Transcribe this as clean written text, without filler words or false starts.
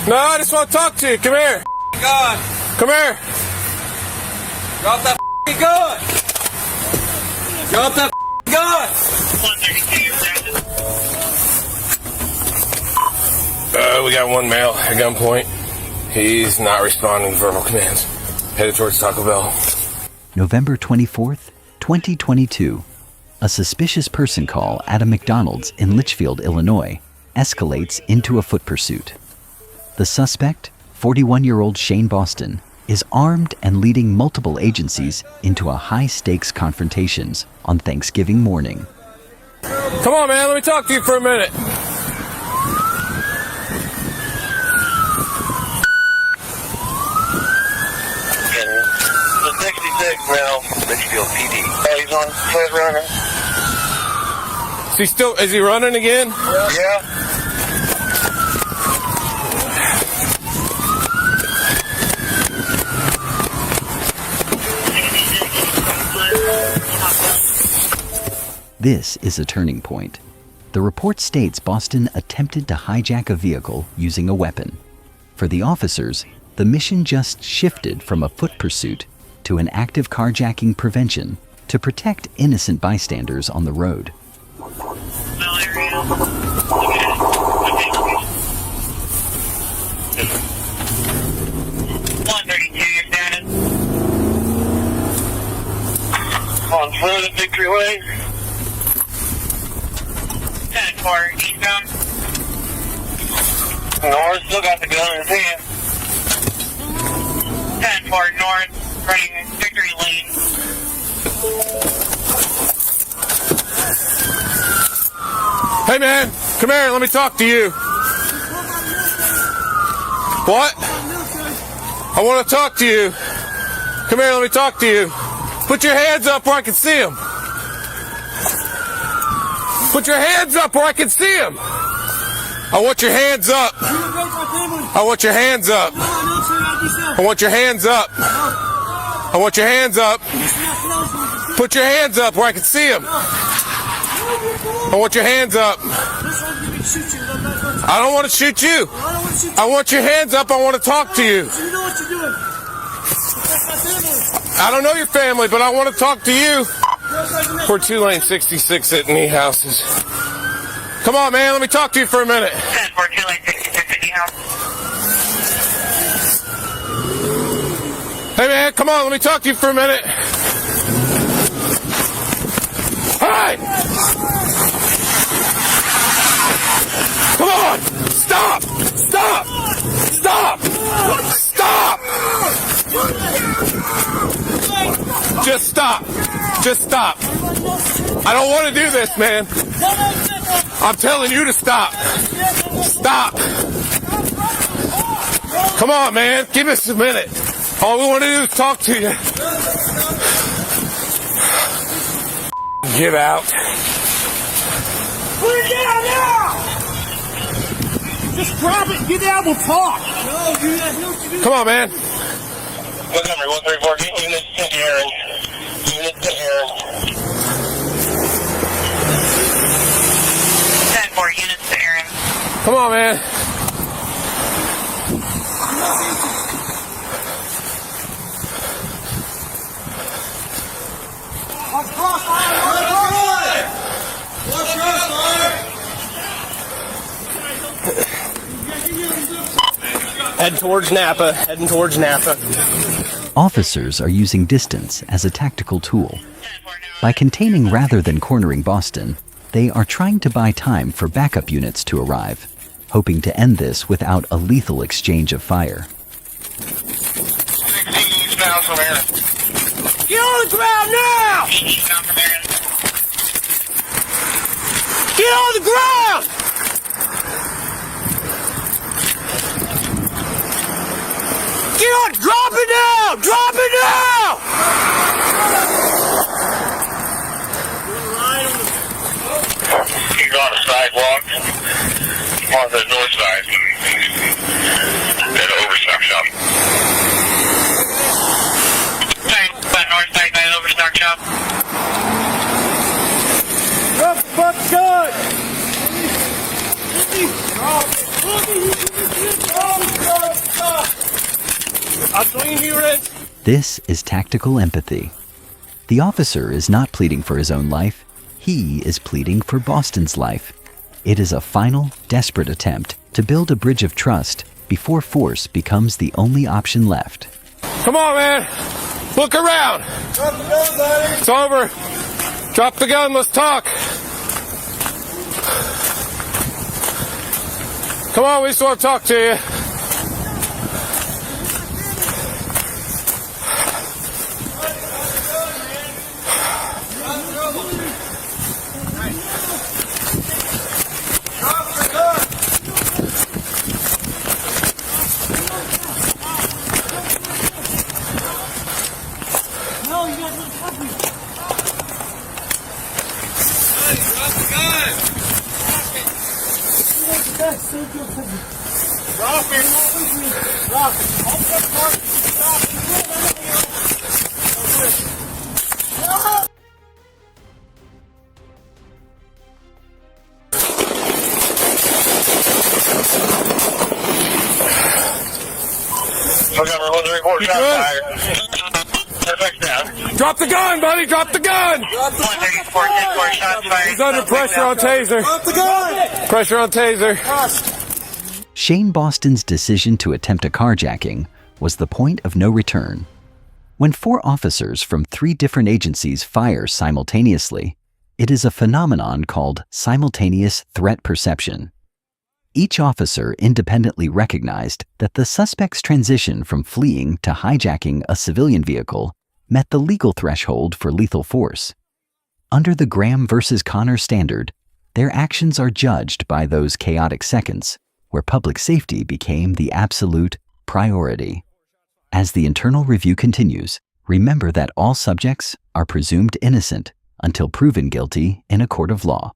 No, I just want to talk to you. Come here. Gun. Come here. Drop that gun. Drop that gun. 132, we got one male at gunpoint. He's not responding to verbal commands. Headed towards Taco Bell. November 24th, 2022. A suspicious person call at a McDonald's in Litchfield, Illinois, escalates into a foot pursuit. The suspect, 41-year-old Shane Boston, is armed and leading multiple agencies into a high-stakes confrontations on Thanksgiving morning. Come on, man. Let me talk to you for a minute. The 66 now, Litchfield PD. Oh, he's on foot running. Is he running again? Yeah. This is a turning point. The report states Boston attempted to hijack a vehicle using a weapon. For the officers, the mission just shifted from a foot pursuit to an active carjacking prevention to protect innocent bystanders on the road. 132, your status. On foot at Victory Way. 10-4, eastbound. North, still got the gun in his hand. 10-4 north, running Victory Lane. Hey, man. Come here. Let me talk to you. What? I want to talk to you. Come here. Let me talk to you. Put your hands up where I can see them. Put your hands up where I can see them. I want your hands up. I want your hands up. I want your hands up. I want your hands up. Put your hands up where I can see them. I want your hands up. I don't want to shoot you. I want your hands up. I want to talk to you. I don't know your family, but I want to talk to you. We're 2-lane 66 hitting E houses. Come on, man. Let me talk to you for a minute. 10-4, 2-lane 66 at E-house. Hey, man. Come on. Let me talk to you for a minute. Hey! Come on! Stop! Stop! Stop! Stop! Just stop. Just stop. I don't want to do this, man. I'm telling you to stop. Stop. Come on, man. Give us a minute. All we want to do is talk to you. Get out. Put it down now! Just grab it and get out, we'll talk. No, you guys know what to do. Come on, man. Montgomery 134, get units to Aaron. Units to Aaron. 10-4, units to Aaron. Come on, man. Watch crossfire! Watch crossfire! Watch crossfire! Head towards Napa. Heading towards Napa. Officers are using distance as a tactical tool. By containing rather than cornering Boston, they are trying to buy time for backup units to arrive, hoping to end this without a lethal exchange of fire. 16 eastbound from Aaron. Get on the ground now! Eastbound from Aaron. Get on the ground! Get on! Drop it now! Drop it now! He's on the sidewalk. On the north side. At Overstock Shop. That north side by Overstock Shop. What the fuck's good? I'll clean you, Rich. This is tactical empathy. The officer is not pleading for his own life. He is pleading for Boston's life. It is a final, desperate attempt to build a bridge of trust before force becomes the only option left. Come on, man. Look around. Drop the gun, buddy. It's over. Drop the gun. Let's talk. Come on, we just want to talk to you. No, you guys look happy. Drop the gun. Drop it. Drop it. Hold that part. Stop. Montgomery, what's the report? You Shot good? fired. Perfect down. Drop the gun, buddy. Drop the gun. 184, 10-4, shots fired. He's under pressure on taser. Drop the gun. Pressure on taser. Shane Boston's decision to attempt a carjacking was the point of no return. When 4 officers from 3 different agencies fire simultaneously, it is a phenomenon called simultaneous threat perception. Each officer independently recognized that the suspect's transition from fleeing to hijacking a civilian vehicle met the legal threshold for lethal force. Under the Graham versus Connor standard, their actions are judged by those chaotic seconds where public safety became the absolute priority. As the internal review continues, remember that all subjects are presumed innocent until proven guilty in a court of law.